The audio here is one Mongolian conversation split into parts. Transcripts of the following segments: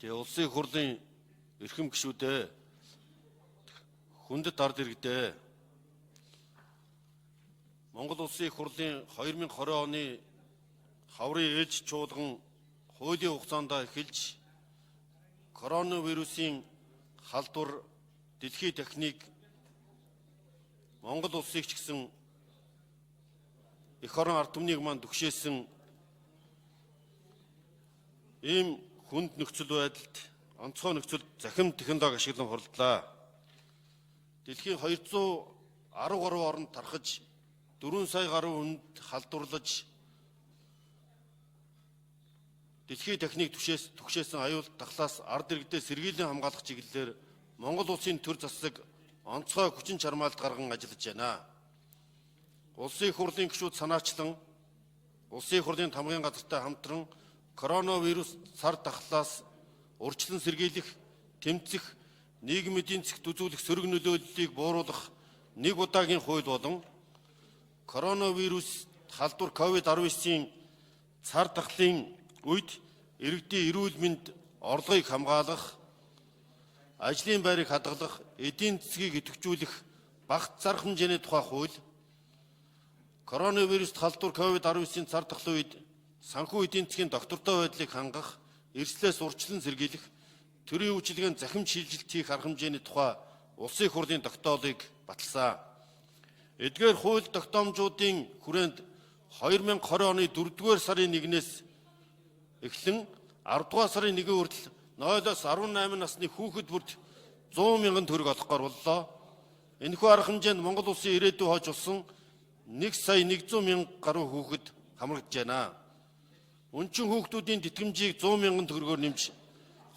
Тэгээ улсын их хурлын эрхэм гишүүдээ хүндэт ард иргэдээ Монгол улсын их хурлын 2020 оны хаврын ээлж чуулган хуулийн хугацаанд эхэлж коронавирусын халдвар дэлхийн техник Монгол улсыг ч гэсэн эх орон ард түмнийг маань түгшээсэн ийм хүнд нөхцөл байдалд онцгой нөхцөлд захим технологи ашиглан хурлаа. Дэлхийн 213 орнд тархаж 4 сая гаруй хүнд халдварлаж дэлхийн техник түгшээсэн аюул тахлаас ард иргэдээ сэргийлэн хамгаалах чиглэлээр Монгол улсын төр засаг онцгой хүчин чармаалт гарган ажиллаж байна. Улсын их хурлын гишүүд санаачлан улсын их хурлын тамгын газартай хамтран коронавирус сар тахлаас урьдчилан сэргийлэх, тэмцэх, нийгмийн эдийн засгт үзүүлэх сөрөг нөлөөллийг бууруулах нэг удаагийн хууль болон коронавирус халдвар COVID-19-ийн цар тахлын үед иргэдийн эрүүл мэнд орлогыг хамгаалах, ажлын байрыг хадгалах, эдийн засгийг идэвхжүүлэх багц зарах хэмжээний тухай хууль, коронавирус халдвар COVID-19-ийн цар тахлын үед санхүү эдийн засгийн доктортой байдлыг хангах, эрслээс урьдчилан сэргийлэх, төрийн үйлчилгээнд захим шилжилт хийх арга хэмжээний тухай улсын их хурлын тогтоолыг баталсан. Эдгээр хууль тогтоомжуудын хүрээнд 2020 оны 4-р сарын 1-ээс эхлэн 10-р сарын 1 хүртэл 0-аас 18 насны хүүхэд бүрд 100 мянган төгрөг олгохоор боллоо. Энэхүү арга хэмжээнд Монгол улсын ирээдүй хойж улсан 1 сая 100 мянга гаруй хүүхэд хамрагдж байна. Өнчин хүүхдүүдийн тэтгэмжийг 100 мянган төгрөгөөр нэмж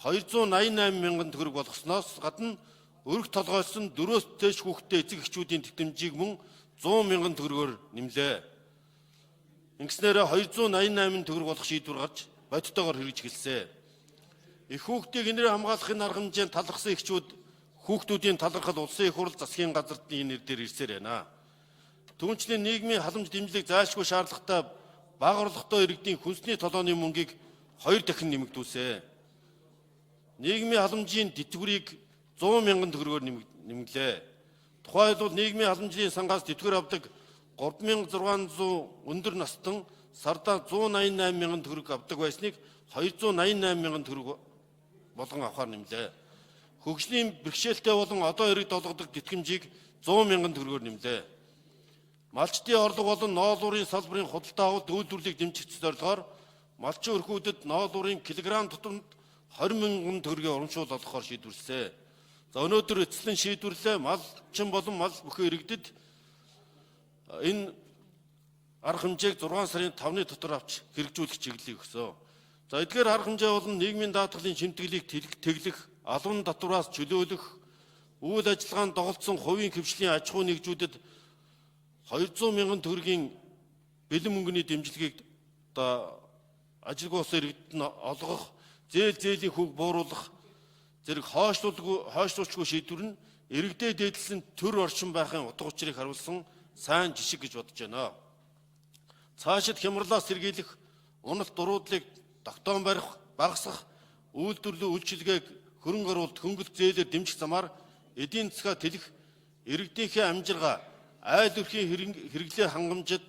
288 мянган төгрөг болгосноос гадна өргө толгойсон 4-өөс дээш хүүхэдтэй эцэг эхчүүдийн тэтгэмжийг мөн 100 мянган төгрөгөөр нэмлээ. Ингэснээр 288 төгрөг болох шийдвэр гарч бодитоогоор хэрэгж эхэлсэн. Их хүүхдийг инээр хамгаалахын арга хэмжээнд талархсан эхчүүд хүүхдүүдийн талархал улсын их хурл засгийн газарт энэ нэр дээр ирсээр байна. Түүнчлэн нийгмийн халамж дэмжлэг зайлшгүй шаардлагатай бага орлоготой иргэдийн хүнсний толооны мөнгийг 2 дахин нэмэгдүүлсэн. Нийгмийн халамжийн тэтгэврийг 100 мянган төгрөгөөр нэмгэлээ. Тухайлбал нийгмийн халамжийн сангаас тэтгэвэр авдаг 3600 өндөр настан сардаа 188 мянган төгрөг авдаг байсныг 288 мянган төгрөг болгон авахар нэмлээ. Хөгжлийн бэрхшээлтэй болон одоо иргэд олгодог тэтгэмжийг 100 мянган төгрөгөөр нэмлээ. Малчдын орлого болон ноолуурын салбарын худалдаа авалт үйлдвэрлэлийг дэмжих зорилгоор малчин өрхүүдэд ноолуурын килограмм тутамд 20 мянган төгрөгийн урамшуул олгохоор шийдвэрлэсэн. За өнөөдөр эцэслэн шийдвэрлээ малчин болон мал бүхэн иргэдэд энэ арга хэмжээг 6 сарын 5-ны дотор авч хэрэгжүүлэх чиглэлийг өгсөн. За эдгээр арга хэмжээ болон нийгмийн даатгалын шимтгэлийг тэглэх, албан татвараас чөлөөлөх, үйл ажиллагаанд доголдсон хувийн хвшлийн аж ахуй нэгжүүдэд 200 мянган төгрөгийн бэлэн мөнгөний дэмжлэгийг ажилгүй улсын иргэдэд нь олгох, зээлийн хүүг бууруулах зэрэг хойшлуулчгүй шийдвэр нь иргэдэд дээдлсэн төр орчин байхын утга учирыг харуулсан сайн жишг гэж бодож байна. Цаашид хямралаас сэргийлэх, уналт дуруудлыг тогтоон барих, багасгах, үйлдвэрлэлийн үйлчилгээг хөрөнгө оруулалт, хөнгөлт зээлээр дэмжих замаар эдийн засгаа тэлэх, иргэдийнхээ амжиргаа, айл өрхийн хэрэглээ хангамжид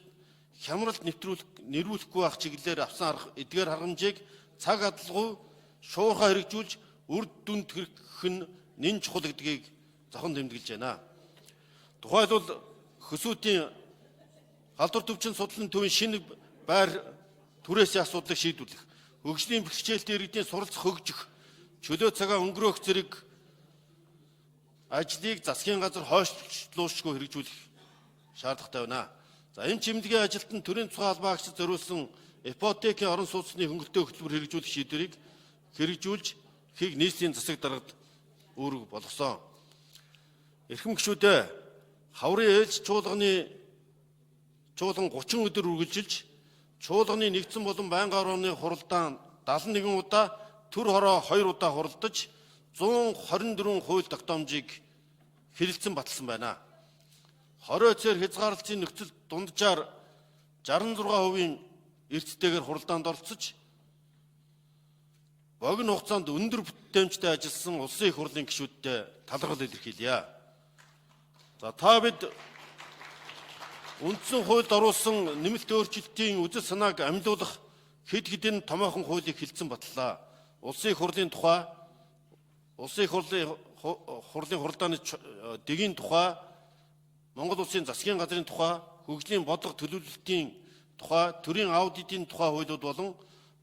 хямралт нэрвүүлэхгүй байх чиглэлээр авсан эдгээр арга хэмжээг цаг адалгүй шуурхай хэрэгжүүлж үр дүнд хүргэх нь нэн чухал гэдгийг зохон тэмдэглэж байна. Тухайлбал хөсөөтийн халдвар төвчин судлалын төвийн шинэ байр түрээсийн асуудлыг шийдвэрлэх, хөгжлийн бэрхшээлтэй иргэдийн суралцах хөгжих, чөлөө цагаа өнгөрөөх зэрэг ажлыг засгийн газар хойшлуулшгүй хэрэгжүүлэх шаардлагатай байна. За энэ чимлэгийн ажилтан төрийн тухай албан агшид зориулсан ипотекийн орон сууцны хөнгөлөлтөө хөтөлбөр хэрэгжүүлэх шийдвэрийг хэрэгжүүлж нийслэлийн засаг даргад үүрэг болгосон. Эрхэм гишүүдээ хаврын ээлж чуулган 30 өдөр үргэлжилж чуулганы нэгдсэн болон байнгын орооны хуралдаан 71 удаа, төр хороо 2 удаа хуралдаж 124 хууль тогтоомжийг хэлэлцэн баталсан байна. 20 цээр хязгаарлалтын нөхцөл дунджаар 66% эрсдэлтэйгээр хуралдаанд оролцож богино хугацаанд өндөр бүтээмжтэй ажилласан улсын их хурлын гишүүдтэй талархал илэрхийлье. За та бид үндсэн хуульд оруулсан нэмэлт өөрчлөлтийн үзэл санааг амжуулах хэд хэдэн томоохон хуулийг хэлцэн батлаа. Улсын их хурлын тухай, улсын их хурлын хуралдааны дэгийн тухай, Монгол улсын засгийн газрын тухай, хөгжлийн бодлого төлөвлөлтийн тухай, төрийн аудитын тухай хуулиуд болон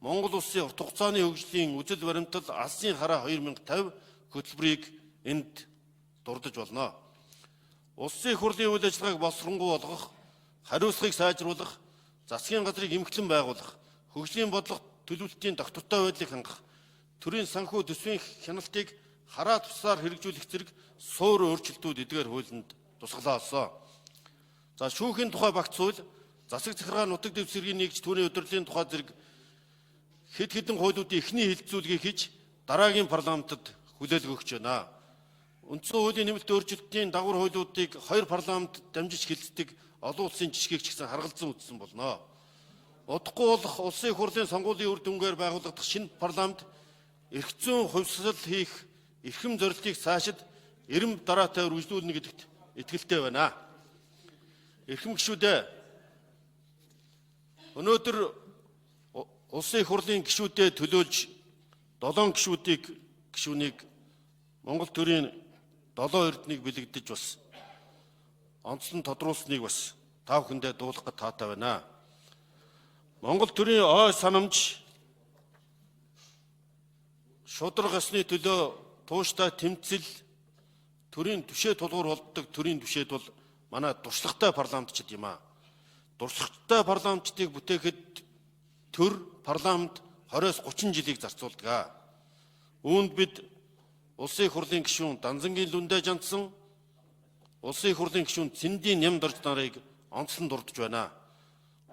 Монгол улсын урт хугацааны хөгжлийн үзэл баримтал алсын хараа 2050 хөтөлбөрийг энд дурдж болно. Улсын их хурлын үйл ажиллагааг боловсронгуй болгох, хариуцлагыг сайжруулах, засгийн газрыг эмхлэн байгуулах, хөгжлийн бодлого төлөвлөлтийн доктортой байдлыг хангах, төрийн санхүү төсвийн хяналтыг хараа тусаар хэрэгжүүлэх зэрэг суур өөрчлөлтүүд эдгээр хуулинд тусгалаа олсон. За шүүхийн тухай багц хууль, засаг захиргаа нутаг дэвсгэрийн нэгж түүний удирдлагын тухай зэрэг хэд хэдэн хуулиудын эхний хэлэлцүүлгийг хийж дараагийн парламентод хүлээлт өгч байна. Үндсэн хуулийн нэмэлт өөрчлөлтийн дагавар хуулиудыг хоёр парламент дамжиж хэлцдэг олон улсын жишгийг ч гэсэн харгалзан үзсэн болно. Удахгүй болох улсын их хурлын сонгуулийн үр дүнгээр байгуулагдах шинэ парламент эрх зүйн хувьсгал хийх эрхэм зорилтыг цаашид эрэм дараатай үргэлжлүүлнэ гэдэгт итгэлтэй байна. Эрхэм гишүүдээ, өнөөдөр улсын их хурлын гишүүдэд төлөөлж 7 гишүүнийг Монгол төрийн 7 эрднийг бэлэгдэж бас онцлон тодруулсныг бас та бүхэндээ дуулах гэж таатай байна. Монгол төрийн ой санамж шудраг ёсны төлөө тууштай тэмцэл төрийн түшээ тулгуур болдог төрийн түшээд бол манай дуршлагтай парламентчид юм а. Дуршлагтай парламентчдыг бүтээхэд төр парламент 20-30 жилийг зарцуулдаг. Үүнд бид улсын их хурлын гишүүн Данзангийн Лүндэ Жандсан, улсын их хурлын гишүүн Цэндийн Нямдорж нарыг онцлон дурдж байна.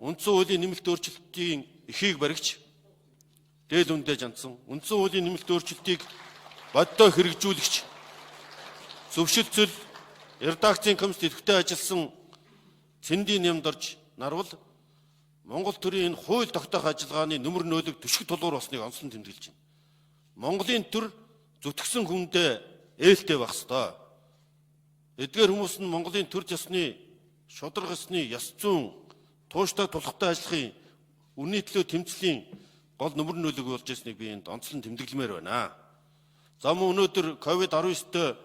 Үндсэн хуулийн нэмэлт өөрчлөлтийн эхийг баригч Дэл Лүндэ Жандсан, үндсэн хуулийн нэмэлт өөрчлөлтийг боддоо хэрэгжүүлэгч зөвшөлтсөл редакцийн комиссд идэвхтэй ажилласан Цэндийн Нямдорж нар бол Монгол төрийн хууль тогтоох ажиллагааны нөмөр нөөлөг түшиг тулгуур болсныг онцлон тэмдэглэж байна. Монголын төр зүтгэсэн хүндээ ээлтэй байх ёстой. Эдгээр хүмүүс нь Монголын төр ёсны, шудраг ёсны, ёс зүйн, тууштай тулхтай ажиллахын үнний төлөө тэмцлийн гол нөмөр нөөлөг болж ирснийг би энд онцлон тэмдэглэмээр байна. За мөн өнөөдөр COVID-19-тэй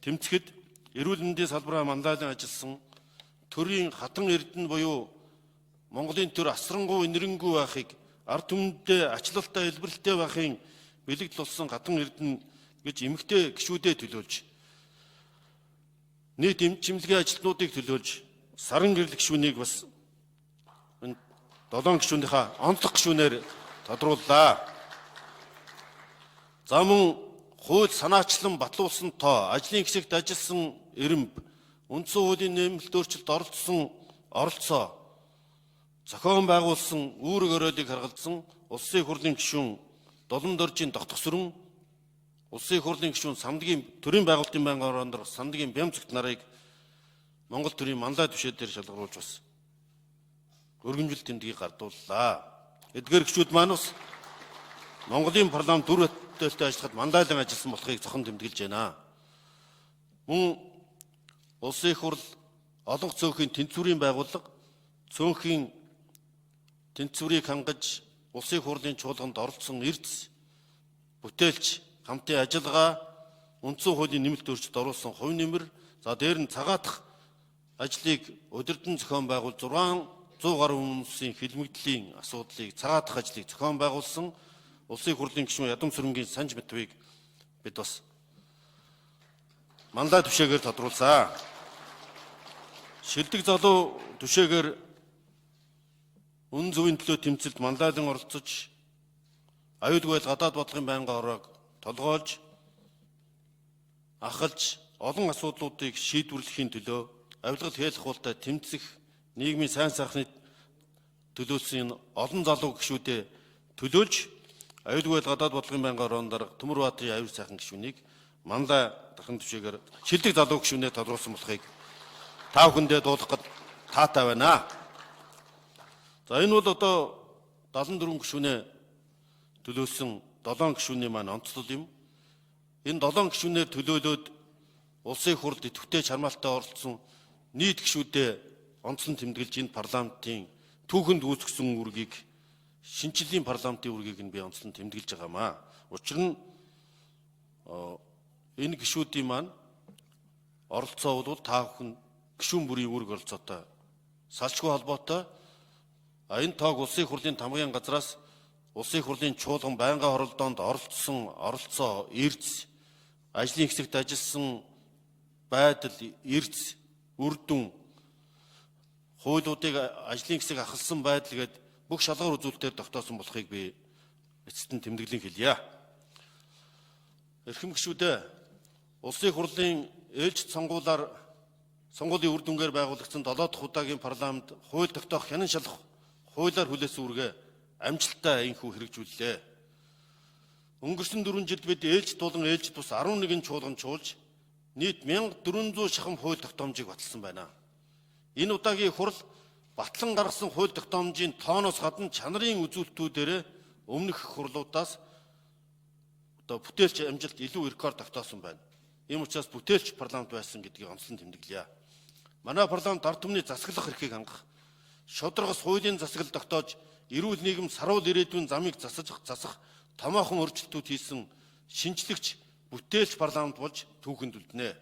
тэмцэхэд эрүүл мэндийн салбараа мандайлан ажилласан төрийн хатан эрдэнэ буюу Монголын төр асрангуй нэрэнгүй байхыг ард түмэндээ ачлалтай хэлбэрэлтэй байхын бэлэгдэл болсон хатан эрдэнэ гэж эмэгтэй гишүүдэд төлөөлж нийт эмчимлэгийн ажилтнуудыг төлөөлж саран гэрэл гишүүнийг бас 7 гишүүнийхээ онцлог гишүүнээр тодрууллаа. За мөн хууль санаачлан батлуулсан тоо, ажлын хэсэгт ажилласан эрэмб, үндсэн хуулийн нэмэлт өөрчлөлт оролцоо, зохион байгуулсан үүрэг оройлыг харгалзсан улсын их хурлын гишүүн Долон доржийн Дотгосрон, улсын их хурлын гишүүн Самдгийн төрийн байгуулалтын байнгын ороондор Самдгийн Бямцэгт нарыг Монгол төрийн мандат түшээдээр шалгаруулж бас өргөнжил тэмдгийг гардууллаа. Эдгээр гишүүд маань бас Монголын парламент дүр бүтээлтэй ажиллахад мандайлан ажилласан болохыг зохон тэмдэглэж байна. Мөн улсын их хурл олон цөөхөн тэнцвэрийн байгууллага, цөөхөн тэнцвэрийг хангаж улсын их хурлын чуулганд оролцсон эрдэс, бүтээлч, хамтын ажиллагаа, үндсэн хуулийн нэмэлт өөрчлөлт оруулсан хувь нэмэр, за дээр нь цагаатах ажлыг удирдан зохион байгуул 600 гаруй хүмүүсийн хэлмэгдлийн асуудлыг цагаатах ажлыг зохион байгуулсан улсын их хурлын гишүүн Ядам Сүрэнгийн Санж Матвийг бид бас мандат түшээгээр тодруулсан. Шилдэг залуу түшээгээр үн зөвийн төлөө тэмцэлд мандайлан оролцож, аюулгүй гадаад бодлогын байнгын хорог толгойлж, ахалж, олон асуудлуудыг шийдвэрлэхийн төлөө авилгал хийх хуултай тэмцэх нийгмийн сайн сайхны төлөөсөн олон залуу гишүүдэд төлөөлж, аюулгүй гадаад бодлогын байнгын ороондор Төмөр Баатарын аюул сайхан гишүүнийг мандаа дархан түшээгээр шилдэг залуу гишүүнээ тодруулсан болохыг та бүхэндээ дуулах гэж таатай байна. За энэ бол одоо 74 гишүүнээ төлөөсөн 7 гишүүний маань онцлол юм. Энэ 7 гишүүнээр төлөөлөөд улсын хурлд идэвхтэй чармаалтай оролцсон нийт гишүүдэд онцлон тэмдэглэж энэ парламентын түүхэнд үүсгэсэн үүргийг шинжлэлийн парламентын үүргийг нь би онцлон тэмдэглэж байгаамаа. Учир нь энэ гишүүдийн маань оролцоо бол та бүхэн гишүүн бүрийн үүрэг оролцоотой салчгүй холбоотой. Энэ тоог улсын хурлын тамгын газраас улсын хурлын чуулган байнгын хоролдоонд оролцсон оролцоо эрдэс ажлын хэсэгт ажилласан байдал эрдэс үр дүн хуулиудыг ажлын хэсэг ахалсан байдал гээд бүх шалгуур үзүүлэлтээр тогтоосон болохыг би эцэст нь тэмдэглэн хэлье. Эрхэм гишүүдээ улсын хурлын ээлжид сонгуулийн үр дүнгээр байгуулагдсан 7 дахь удаагийн парламент хууль тогтоох хянан шалах хуулиар хүлээсэн үүргээ амжилттай энхүү хэрэгжүүллээ. Өнгөрсөн 4 жилд бид ээлжид болон ээлжид бус 11 чуулган чуулж нийт 1400 шахам хууль тогтоомжийг баталсан байна. Энэ удаагийн хурал батлан гаргасан хууль тогтоомжийн тооноос гадна чанарын үзүүлэлтүүдээр өмнөх хурлуудаас бүтээлч амжилт илүү рекорд тогтоосон байна. Ийм учраас бүтээлч парламент байсан гэдгийг онцлон тэмдэглэе. Манай парламент ард түмний засаглах эрхийг хангах, шударгас хуулийн засаглал тогтоож, эрүүл нийгэм саруул ирээдүйн замыг засах томоохон өөрчлөлтүүд хийсэн шинжлэгч бүтээлч парламент болж түүхэнд үлдэнэ.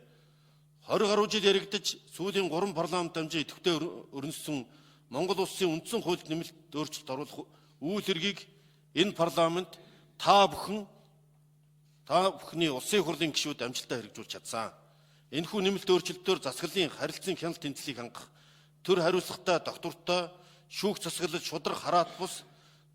20 гаруй жил яригдаж сүүлийн 3 парламент дамжин идэвхтэй өрнөсөн Монгол улсын үндсэн хуульд нэмэлт өөрчлөлт оруулах үйл хэргийг энэ парламент та бүхний улсын хурлын гишүүд амжилттай хэрэгжүүлж чадсан. Энэхүү нэмэлт өөрчлөлтөөр засаглалын харилцан хяналт тэнцлийг хангах, төр хариуцлагатай доктортой шүүх засаглал шудраг хараат бус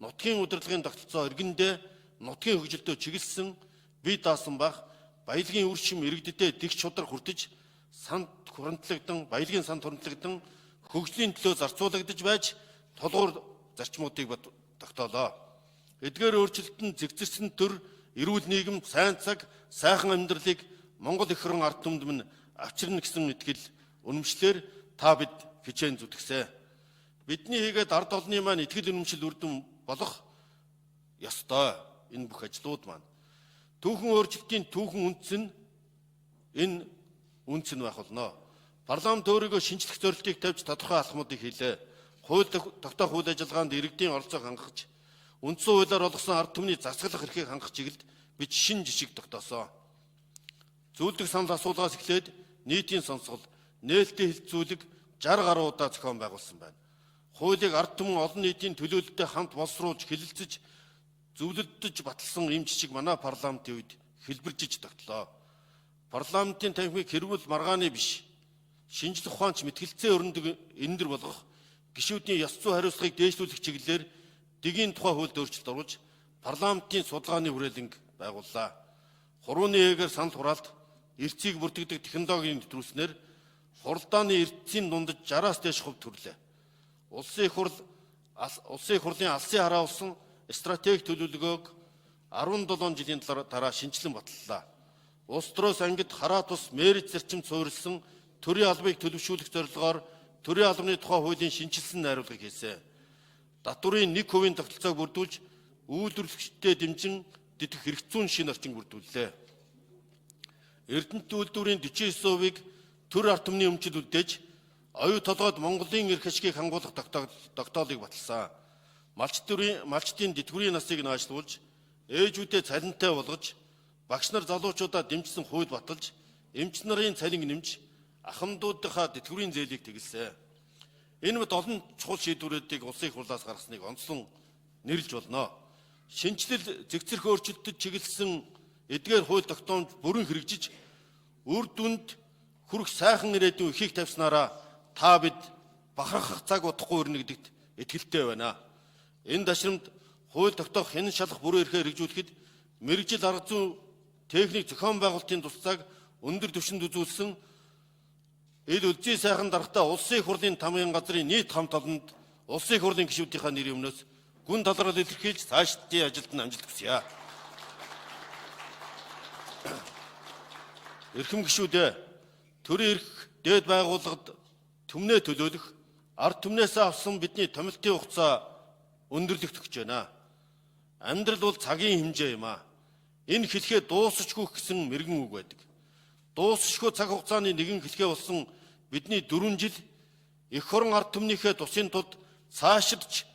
нутгийн удирдлагын тогтолцоо иргэндээ нутгийн хөгжилтөө чиглэсэн бие даасан бах баялагын үр шим иргэдэдээ дэгч шудраг хүртэж санд хурантлагдсан баялагын санд хурантлагдсан хөгжлийн төлөө зарцуулагдж байж тулгуур зарчмуудыг тогтоолоо. Эдгээр өөрчлөлтөнд зэгцэрсэн төр эрүүл нийгэм, сайн цаг, сайхан амьдралыг Монгол их орон ард түмэнд минь авчирна гэсэн итгэл үнэмшлэр та бид хичээн зүтгэсэ. Бидний хийгээд ард олонний маань итгэл үнэмшил үрдэн болох ёстой энэ бүх ажлууд маань. Түүхэн өөрчлөлтийн түүхэн энэ үнц нь байх болно. Парламент өөрийгөө шинжлэх зорилтыг тавьж тодорхой алхмуудыг хийлээ. Хууль тогтоох үйл ажиллагаанд иргэдийн оролцоог хангаж, үндсэн хуулиар олгосон ард түмний засаглах эрхийг хангах чиглэлд бид шин жишиг тогтоосон. Зөвлөдөг санал асуулгаас эхлээд нийтийн сонсгол, нээлттэй хилцүүлэг 60 гаруй удаа зохион байгуулсан байна. Хуулийг ард түмэн олон нийтийн төлөөлөлтөд хамт боловсруулж, хэлэлцэж, зөвлөлдөж баталсан ийм жишиг манай парламентын үед хэлбэржиж тогтлоо. Парламентын танхимыг хэрүүл маргааны биш, шинжлэх ухаанч мэтгэлцээ өрнөдөг энэдэр болгох, гишүүдийн ёс зүй хариуцлагыг дээшлүүлэх чиглэлээр дэгийн тухай хуульд өөрчлөлт оруулж, парламентын судалгааны хүрээлэнг байгууллаа. Хурууны ээгээр санал хураалт, эрцийг бүртгэдэг технологийн нэвтрүүлснээр хуралдааны эрдцийн дундаж 60-аас дээш хувь төрлөө. Улсын хурлын алсын хараа болсон стратеги төлөвлөгөөг 17 жилийн дараа шинжилэн баталлаа. Улс төрөөс ангид хараа тус мэрит зарчимд суурилсан төрийн албыг төлөвшүүлэх зорилгоор төрийн албаны тухай хуулийн шинжилсэн найруулгыг хийсэн. Татврын 1% тогтолцоог бүрдүүлж үйлдвэрлэгчдэд дэмжин дидэх хэрэгцүүн шинэ орчин бүрдүүллээ. Эрдэнэт үйлдвэрийн 49%-ыг төр ард түмний өмчил үлдээж, оюу толгойд Монголын эрх ашгийг хангуулах тогтоолыг баталсан. Малчдын тэтгэврийн насыг наашлуулж, ээжүүдэд цалинтай болгож, багш нар залуучуудаа дэмжсэн хууль баталж, эмч нарын цалин нэмж, ахмадуудынхаа тэтгэврийн зээлийг тэгэлсэн. Энэ мэт олон чухал шийдвэрүүдийг улсын хурлаас гаргасныг онцлон нэрлж болно. Шинжлэл зэгцэрх өөрчлөлтөд чиглэсэн эдгээр хууль тогтоомж бүрэн хэрэгжиж, үр дүнд хүрэх сайхан ирээдүйн ихийг тавьснараа та бид бахархах цаг удахгүй ирнэ гэдэгт итгэлтэй байна. Энэ ташрамд хууль тогтоох хянан шалах бүрэн эрхээ хэрэгжүүлэхэд мэргэжил арга зүй техник зохион байгуулалтын тусцааг өндөр түвшинд үзүүлсэн ил үлзий сайхан дарагтай улсын хурлын тамгын газрын нийт хамт олонд улсын хурлын гишүүдийнхээ нэрийн өмнөөс гүн талархал илэрхийлж цаашдын ажилд нь амжилт хүсье. Эрхэм гишүүдээ төрийн эрх дээд байгууллагад түмнээ төлөөлөх, ард түмнээсээ авсан бидний томилтын хугацаа өндөрлөгдөх гэж байна. Амьдрал бол цагийн хэмжээ юм а. Энэ хэлхээ дуусчихгүй гэсэн мэрэгэн үг байдаг. Дуусчихгүй цаг хугацааны нэгэн хэлхээ болсон бидний 4 жил эх орон ард түмнийхээ тусын тулд цаашидч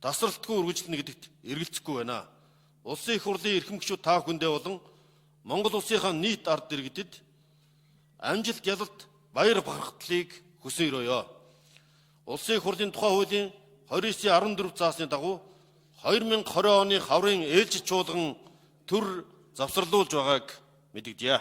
тасралтгүй үргэлжлэнэ гэдэгт эргэлзэхгүй байна. Улсын их хурлын эрхэм гишүүд та бүхэндээ болон Монгол улсынхаа нийт ард иргэдэд амжилт ялалт баяр бахархлыг хүсэн өрөөё. Улсын их хурлын тухай хуулийн 29-14 заасны дагуу 2020 оны хаврын ээлжид чуулган төр завсарлуулж байгааг мэдэгдэе.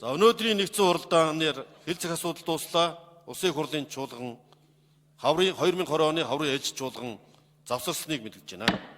За өнөөдрийн нэгдсэн хуралдаанаар хэл зах асуудал дууслаа. Улсын их хурлын чуулган 2020 оны хаврын ээлжид чуулган завсарлсныг мэдгэж байна.